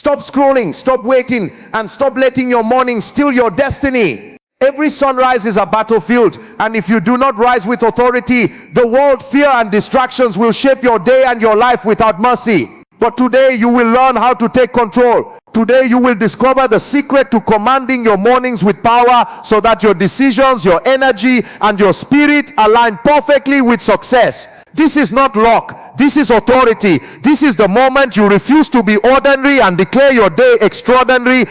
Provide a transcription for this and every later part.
Stop scrolling, stop waiting, and stop letting your morning steal your destiny. Every sunrise is a battlefield, and if you do not rise with authority, the world, fear, and distractions will shape your day and your life without mercy. But today you will learn how to take control. Today you will discover the secret to commanding your mornings with power, so that your decisions, your energy, and your spirit align perfectly with success. This is not luck. This is authority. This is the moment you refuse to be ordinary and declare your day extraordinary.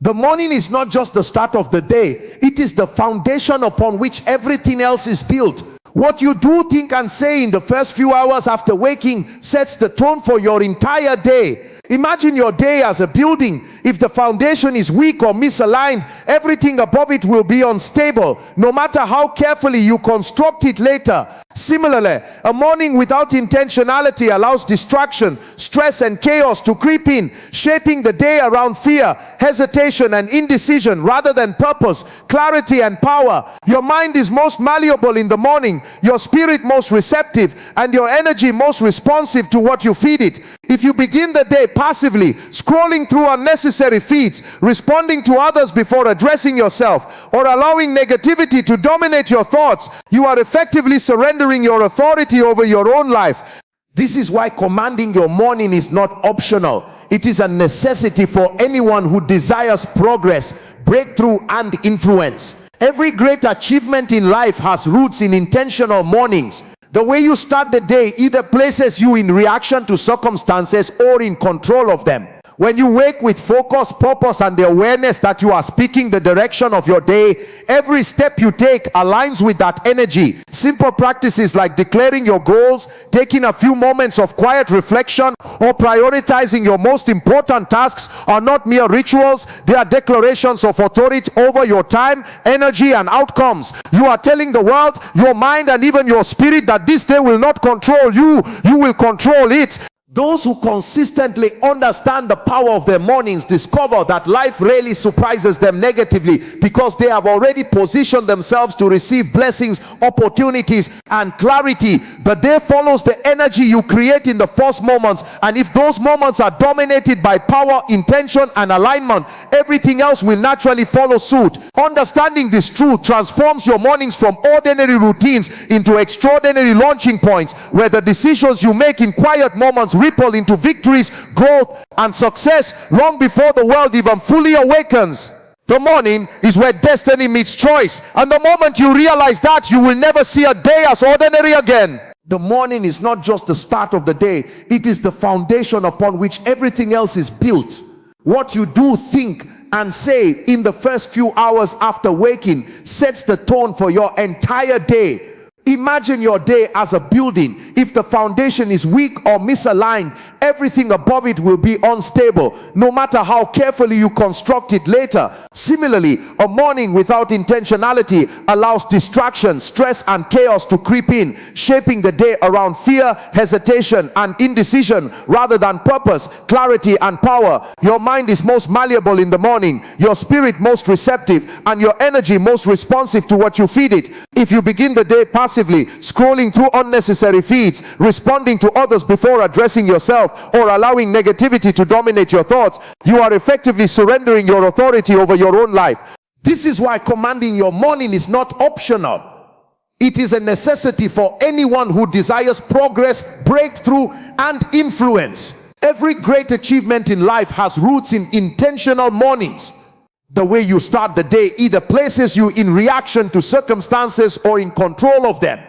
The morning is not just the start of the day. It is the foundation upon which everything else is built. What you do, think, and say in the first few hours after waking sets the tone for your entire day. Imagine your day as a building. If the foundation is weak or misaligned, everything above it will be unstable, no matter how carefully you construct it later. Similarly, a morning without intentionality allows distraction, stress, and chaos to creep in, shaping the day around fear, hesitation, and indecision rather than purpose, clarity, and power. Your mind is most malleable in the morning, your spirit most receptive, and your energy most responsive to what you feed it. If you begin the day passively, scrolling through unnecessary feeds, responding to others before addressing yourself, or allowing negativity to dominate your thoughts, you are effectively surrendering your authority over your own life. This is why commanding your morning is not optional. It is a necessity for anyone who desires progress, breakthrough, and influence. Every great achievement in life has roots in intentional mornings. The way you start the day either places you in reaction to circumstances or in control of them. When you wake with focus, purpose, and the awareness that you are speaking the direction of your day, every step you take aligns with that energy. Simple practices like declaring your goals, taking a few moments of quiet reflection, or prioritizing your most important tasks are not mere rituals. They are declarations of authority over your time, energy, and outcomes. You are telling the world, your mind, and even your spirit that this day will not control you. You will control it. Those who consistently understand the power of their mornings discover that life rarely surprises them negatively, because they have already positioned themselves to receive blessings, opportunities, and clarity. The day follows the energy you create in the first moments, and if those moments are dominated by power, intention, and alignment, everything else will naturally follow suit. Understanding this truth transforms your mornings from ordinary routines into extraordinary launching points, where the decisions you make in quiet moments ripple into victories, growth, and success long before the world even fully awakens. The morning is where destiny meets choice, and the moment you realize that, you will never see a day as ordinary again. The morning is not just the start of the day, it is the foundation upon which everything else is built. What you do, think, and say in the first few hours after waking sets the tone for your entire day. Imagine your day as a building. If the foundation is weak or misaligned, everything above it will be unstable, no matter how carefully you construct it later. Similarly, a morning without intentionality allows distraction, stress, and chaos to creep in, shaping the day around fear, hesitation, and indecision rather than purpose, clarity, and power. Your mind is most malleable in the morning, your spirit most receptive, and your energy most responsive to what you feed it. If you begin the day passively, scrolling through unnecessary feeds, responding to others before addressing yourself, or allowing negativity to dominate your thoughts, you are effectively surrendering your authority over your own life. This is why commanding your morning is not optional. It is a necessity for anyone who desires progress, breakthrough, and influence. Every great achievement in life has roots in intentional mornings. The way you start the day either places you in reaction to circumstances or in control of them.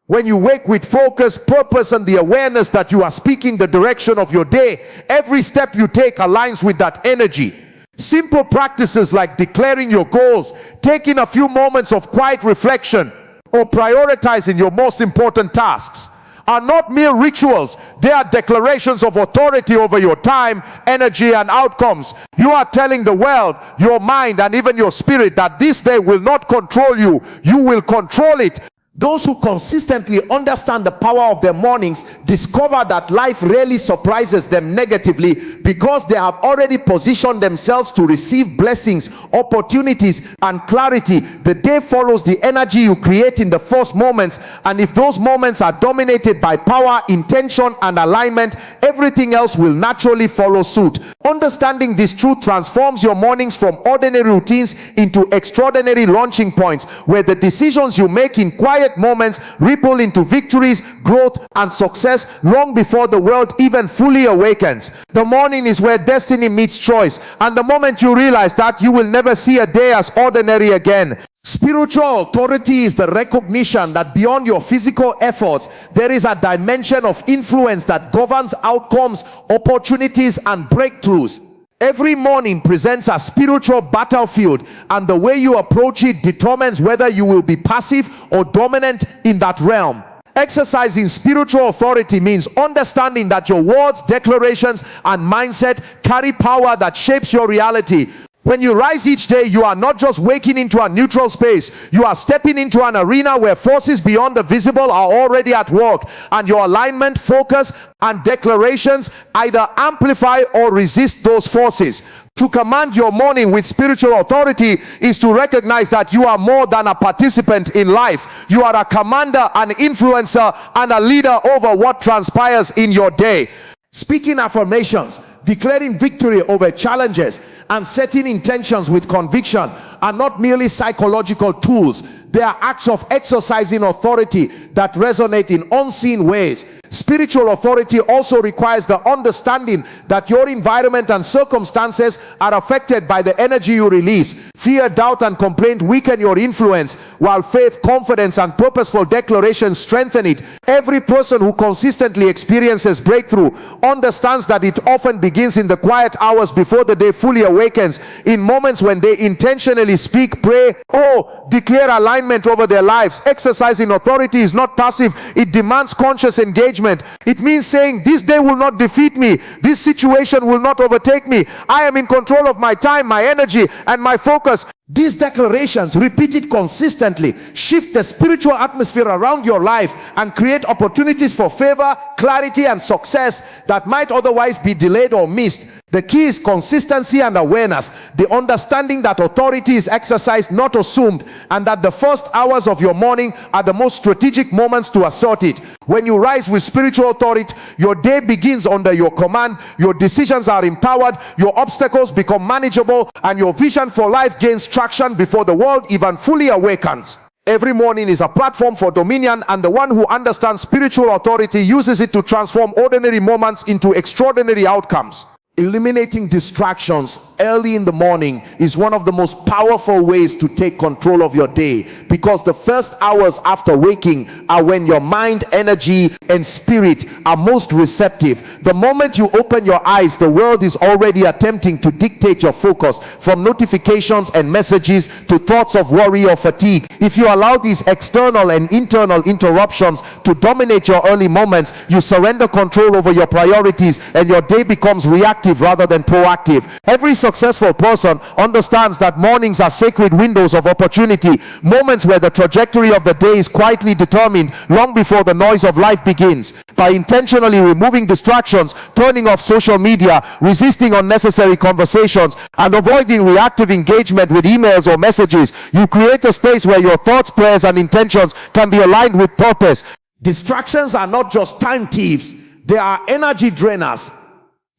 When you wake with focus, purpose, and the awareness that you are speaking the direction of your day, every step you take aligns with that energy. Simple practices like declaring your goals, taking a few moments of quiet reflection, or prioritizing your most important tasks are not mere rituals. They are declarations of authority over your time, energy, and outcomes. You are telling the world, your mind, and even your spirit that this day will not control you. You will control it. Those who consistently understand the power of their mornings discover that life rarely surprises them negatively, because they have already positioned themselves to receive blessings, opportunities, and clarity. The day follows the energy you create in the first moments, and if those moments are dominated by power, intention, and alignment, everything else will naturally follow suit. Understanding this truth transforms your mornings from ordinary routines into extraordinary launching points, where the decisions you make in quiet moments ripple into victories, growth, and success long before the world even fully awakens. The morning is where destiny meets choice, and the moment you realize that, you will never see a day as ordinary again. Spiritual authority is the recognition that beyond your physical efforts, there is a dimension of influence that governs outcomes, opportunities, and breakthroughs. Every morning presents a spiritual battlefield, and the way you approach it determines whether you will be passive or dominant in that realm. Exercising spiritual authority means understanding that your words, declarations, and mindset carry power that shapes your reality. When you rise each day, you are not just waking into a neutral space. You are stepping into an arena where forces beyond the visible are already at work, and your alignment, focus, and declarations either amplify or resist those forces. To command your morning with spiritual authority is to recognize that you are more than a participant in life. You are a commander, an influencer, and a leader over what transpires in your day. Speaking affirmations, declaring victory over challenges, and setting intentions with conviction are not merely psychological tools. They are acts of exercising authority that resonate in unseen ways. Spiritual authority also requires the understanding that your environment and circumstances are affected by the energy you release. Fear, doubt, and complaint weaken your influence, while faith, confidence, and purposeful declarations strengthen it. Every person who consistently experiences breakthrough understands that it often begins in the quiet hours before the day fully awakens, in moments when they intentionally speak, pray, or declare alignment over their lives. Exercising authority is not passive. It demands conscious engagement. It means saying, this day will not defeat me. This situation will not overtake me. I am in control of my time, my energy, and my focus. These declarations, repeated consistently, shift the spiritual atmosphere around your life and create opportunities for favor, clarity, and success that might otherwise be delayed or missed. The key is consistency and awareness, the understanding that authority is exercised, not assumed, and that the first hours of your morning are the most strategic moments to assert it. When you rise with spiritual authority, your day begins under your command, your decisions are empowered, your obstacles become manageable, and your vision for life gains traction before the world even fully awakens. Every morning is a platform for dominion, and the one who understands spiritual authority uses it to transform ordinary moments into extraordinary outcomes. Eliminating distractions early in the morning is one of the most powerful ways to take control of your day, because the first hours after waking are when your mind, energy, and spirit are most receptive. The moment you open your eyes, the world is already attempting to dictate your focus, from notifications and messages to thoughts of worry or fatigue. If you allow these external and internal interruptions to dominate your early moments, you surrender control over your priorities, and your day becomes reactive rather than proactive. Every successful person understands that mornings are sacred windows of opportunity, moments where the trajectory of the day is quietly determined long before the noise of life begins. By intentionally removing distractions, turning off social media, resisting unnecessary conversations, and avoiding reactive engagement with emails or messages, you create a space where your thoughts, prayers, and intentions can be aligned with purpose. Distractions are not just time thieves, they are energy drainers,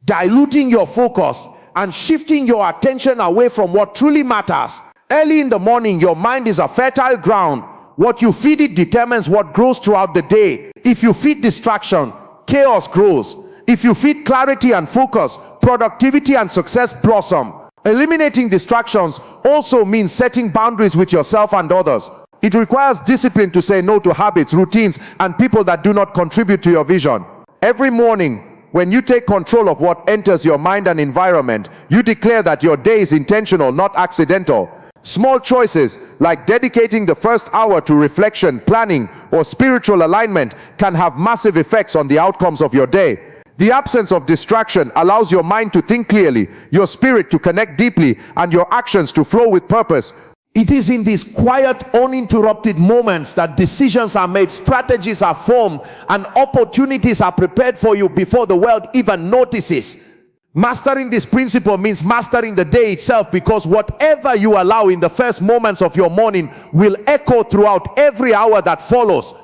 diluting your focus and shifting your attention away from what truly matters. Early in the morning, your mind is a fertile ground. What you feed it determines what grows throughout the day. If you feed distraction, chaos grows. If you feed clarity and focus, productivity and success blossom. Eliminating distractions also means setting boundaries with yourself and others. It requires discipline to say no to habits, routines, and people that do not contribute to your vision. Every morning, when you take control of what enters your mind and environment, you declare that your day is intentional, not accidental. Small choices like dedicating the first hour to reflection, planning, or spiritual alignment can have massive effects on the outcomes of your day. The absence of distraction allows your mind to think clearly, your spirit to connect deeply, and your actions to flow with purpose. It is in these quiet, uninterrupted moments that decisions are made, strategies are formed, and opportunities are prepared for you before the world even notices. Mastering this principle means mastering the day itself, because whatever you allow in the first moments of your morning will echo throughout every hour that follows.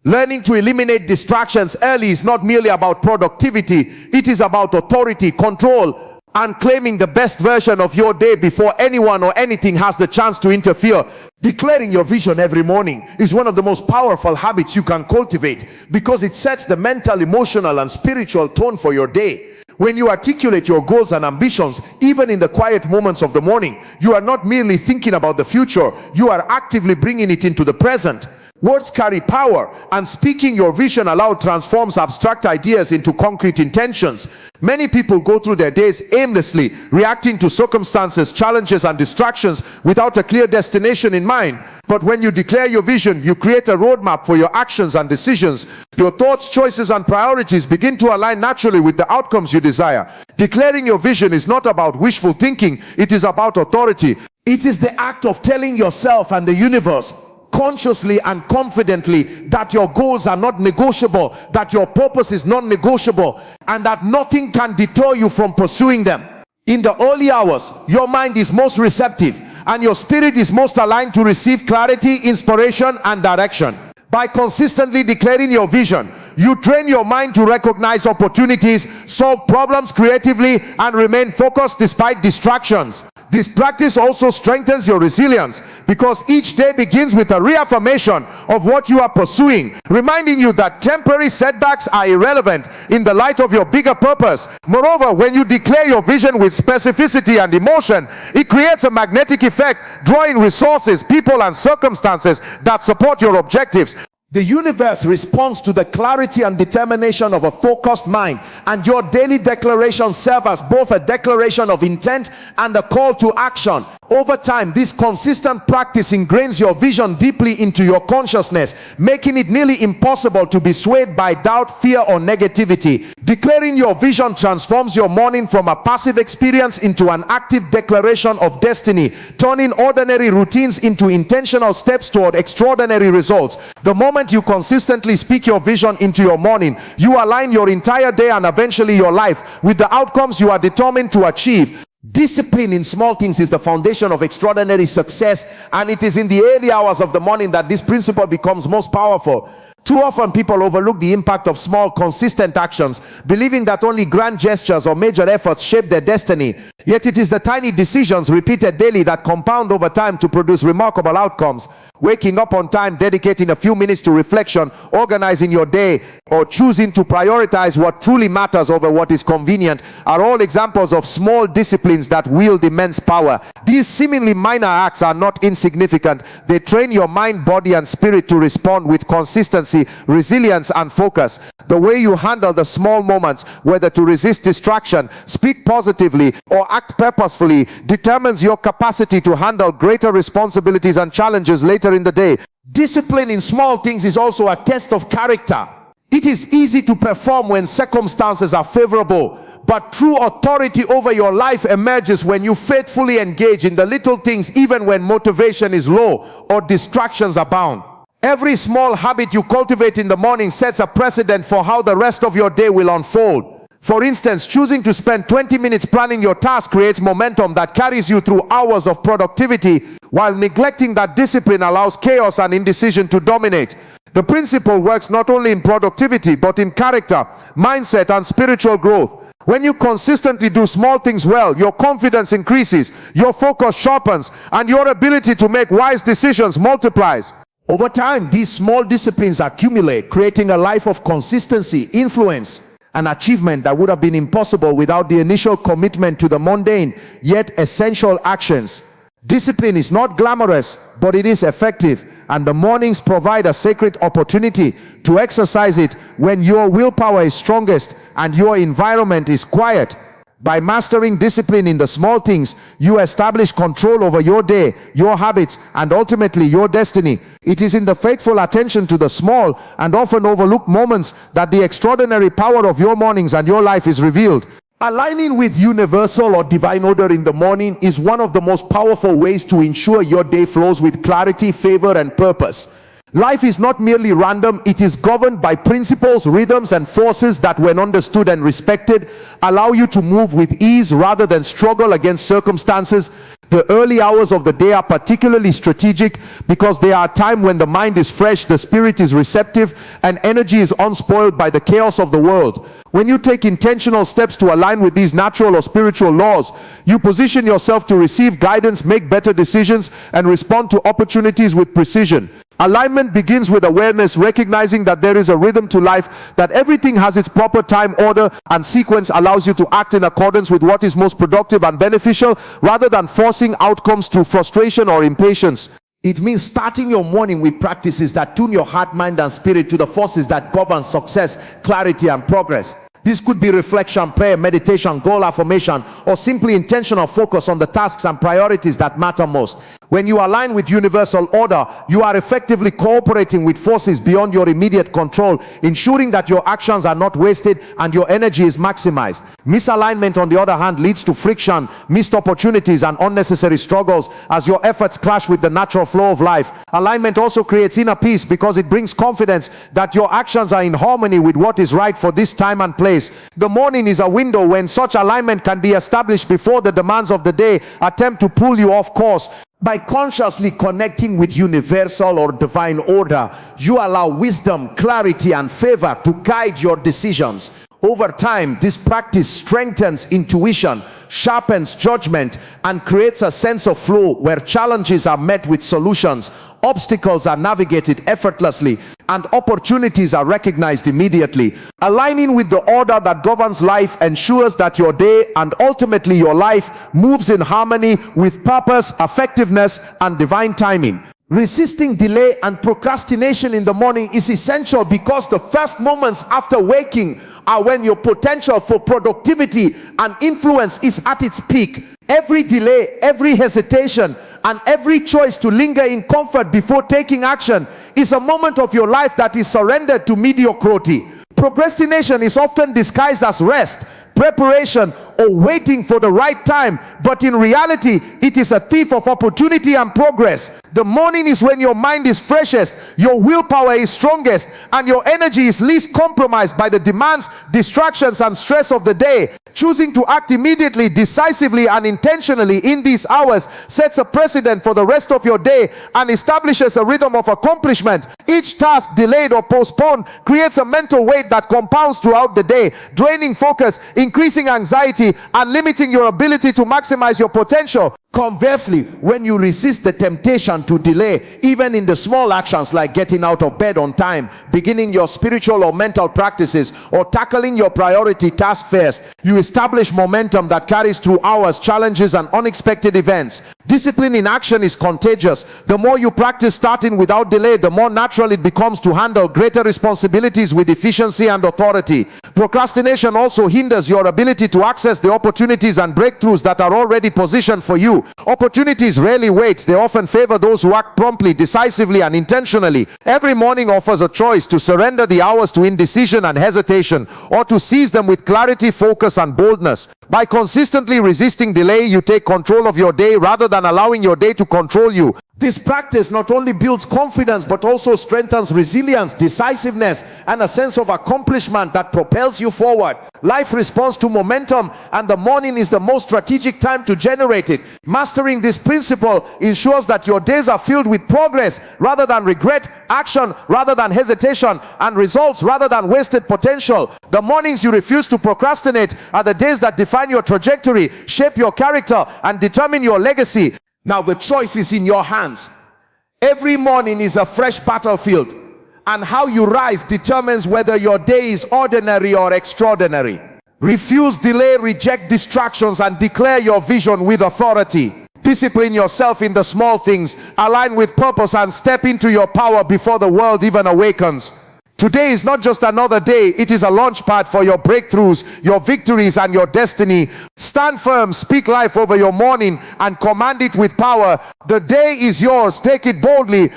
Learning to eliminate distractions early is not merely about productivity. It is about authority, control, and claiming the best version of your day before anyone or anything has the chance to interfere. Declaring your vision every morning is one of the most powerful habits you can cultivate, because it sets the mental, emotional, and spiritual tone for your day. When you articulate your goals and ambitions, even in the quiet moments of the morning, you are not merely thinking about the future, you are actively bringing it into the present. Words carry power, and speaking your vision aloud transforms abstract ideas into concrete intentions. Many people go through their days aimlessly, reacting to circumstances, challenges, and distractions without a clear destination in mind. But when you declare your vision, you create a roadmap for your actions and decisions. Your thoughts, choices, and priorities begin to align naturally with the outcomes you desire. Declaring your vision is not about wishful thinking, it is about authority. It is the act of telling yourself and the universe, consciously and confidently, that your goals are not negotiable, that your purpose is non-negotiable, and that nothing can deter you from pursuing them. In the early hours, your mind is most receptive, and your spirit is most aligned to receive clarity, inspiration, and direction. By consistently declaring your vision, you train your mind to recognize opportunities, solve problems creatively, and remain focused despite distractions. This practice also strengthens your resilience, because each day begins with a reaffirmation of what you are pursuing, reminding you that temporary setbacks are irrelevant in the light of your bigger purpose. Moreover, when you declare your vision with specificity and emotion, it creates a magnetic effect, drawing resources, people, and circumstances that support your objectives. The universe responds to the clarity and determination of a focused mind, and your daily declarations serve as both a declaration of intent and a call to action. Over time, this consistent practice ingrains your vision deeply into your consciousness, making it nearly impossible to be swayed by doubt, fear, or negativity. Declaring your vision transforms your morning from a passive experience into an active declaration of destiny, turning ordinary routines into intentional steps toward extraordinary results. The moment you consistently speak your vision into your morning, you align your entire day and eventually your life with the outcomes you are determined to achieve. Discipline in small things is the foundation of extraordinary success, and it is in the early hours of the morning that this principle becomes most powerful. Too often people overlook the impact of small, consistent actions, believing that only grand gestures or major efforts shape their destiny. Yet it is the tiny decisions repeated daily that compound over time to produce remarkable outcomes. Waking up on time, dedicating a few minutes to reflection, organizing your day, or choosing to prioritize what truly matters over what is convenient are all examples of small disciplines that wield immense power. These seemingly minor acts are not insignificant. They train your mind, body, and spirit to respond with consistency, resilience, and focus. The way you handle the small moments, whether to resist distraction, speak positively, or act purposefully, determines your capacity to handle greater responsibilities and challenges later in the day. Discipline in small things is also a test of character. It is easy to perform when circumstances are favorable, but true authority over your life emerges when you faithfully engage in the little things, even when motivation is low or distractions abound. Every small habit you cultivate in the morning sets a precedent for how the rest of your day will unfold. For instance, choosing to spend 20 minutes planning your task creates momentum that carries you through hours of productivity, while neglecting that discipline allows chaos and indecision to dominate. The principle works not only in productivity, but in character, mindset, and spiritual growth. When you consistently do small things well, your confidence increases, your focus sharpens, and your ability to make wise decisions multiplies. Over time, these small disciplines accumulate, creating a life of consistency, influence, and achievement that would have been impossible without the initial commitment to the mundane yet essential actions. Discipline is not glamorous, but it is effective, and the mornings provide a sacred opportunity to exercise it when your willpower is strongest and your environment is quiet. By mastering discipline in the small things, you establish control over your day, your habits, and ultimately your destiny. It is in the faithful attention to the small and often overlooked moments that the extraordinary power of your mornings and your life is revealed. Aligning with universal or divine order in the morning is one of the most powerful ways to ensure your day flows with clarity, favor, and purpose. Life is not merely random, it is governed by principles, rhythms, and forces that, when understood and respected, allow you to move with ease rather than struggle against circumstances. The early hours of the day are particularly strategic because they are a time when the mind is fresh, the spirit is receptive, and energy is unspoiled by the chaos of the world. When you take intentional steps to align with these natural or spiritual laws, you position yourself to receive guidance, make better decisions, and respond to opportunities with precision. Alignment begins with awareness, recognizing that there is a rhythm to life, that everything has its proper time, order, and sequence allows you to act in accordance with what is most productive and beneficial, rather than forcing outcomes through frustration or impatience. It means starting your morning with practices that tune your heart, mind, and spirit to the forces that govern success, clarity, and progress. This could be reflection, prayer, meditation, goal affirmation, or simply intentional focus on the tasks and priorities that matter most. When you align with universal order, you are effectively cooperating with forces beyond your immediate control, ensuring that your actions are not wasted and your energy is maximized. Misalignment, on the other hand, leads to friction, missed opportunities, and unnecessary struggles as your efforts clash with the natural flow of life. Alignment also creates inner peace because it brings confidence that your actions are in harmony with what is right for this time and place. The morning is a window when such alignment can be established before the demands of the day attempt to pull you off course. By consciously connecting with universal or divine order, you allow wisdom, clarity, and favor to guide your decisions. Over time, this practice strengthens intuition, sharpens judgment, and creates a sense of flow where challenges are met with solutions, obstacles are navigated effortlessly, and opportunities are recognized immediately. Aligning with the order that governs life ensures that your day and ultimately your life moves in harmony with purpose, effectiveness, and divine timing. Resisting delay and procrastination in the morning is essential because the first moments after waking are when your potential for productivity and influence is at its peak. Every delay, every hesitation, and every choice to linger in comfort before taking action is a moment of your life that is surrendered to mediocrity. Procrastination is often disguised as rest, preparation, or waiting for the right time, but in reality, it is a thief of opportunity and progress. The morning is when your mind is freshest, your willpower is strongest, and your energy is least compromised by the demands, distractions, and stress of the day. Choosing to act immediately, decisively, and intentionally in these hours sets a precedent for the rest of your day and establishes a rhythm of accomplishment. Each task delayed or postponed creates a mental weight that compounds throughout the day, draining focus, increasing anxiety, and limiting your ability to maximize your potential. Conversely, when you resist the temptation to delay, even in the small actions like getting out of bed on time, beginning your spiritual or mental practices, or tackling your priority task first, you establish momentum that carries through hours, challenges, and unexpected events. Discipline in action is contagious. The more you practice starting without delay, the more natural it becomes to handle greater responsibilities with efficiency and authority. Procrastination also hinders your ability to access the opportunities and breakthroughs that are already positioned for you. Opportunities rarely wait. They often favor those who act promptly, decisively, and intentionally. Every morning offers a choice to surrender the hours to indecision and hesitation, or to seize them with clarity, focus, and boldness. By consistently resisting delay, you take control of your day rather than allowing your day to control you. This practice not only builds confidence but also strengthens resilience, decisiveness, and a sense of accomplishment that propels you forward. Life responds to momentum, and the morning is the most strategic time to generate it. Mastering this principle ensures that your days are filled with progress rather than regret, action rather than hesitation, and results rather than wasted potential. The mornings you refuse to procrastinate are the days that define your trajectory, shape your character, and determine your legacy. Now the choice is in your hands. Every morning is a fresh battlefield, and how you rise determines whether your day is ordinary or extraordinary. Refuse delay, reject distractions, and declare your vision with authority. Discipline yourself in the small things, align with purpose, and step into your power before the world even awakens. Today is not just another day, it is a launchpad for your breakthroughs, your victories, and your destiny. Stand firm, speak life over your morning, and command it with power. The day is yours, take it boldly,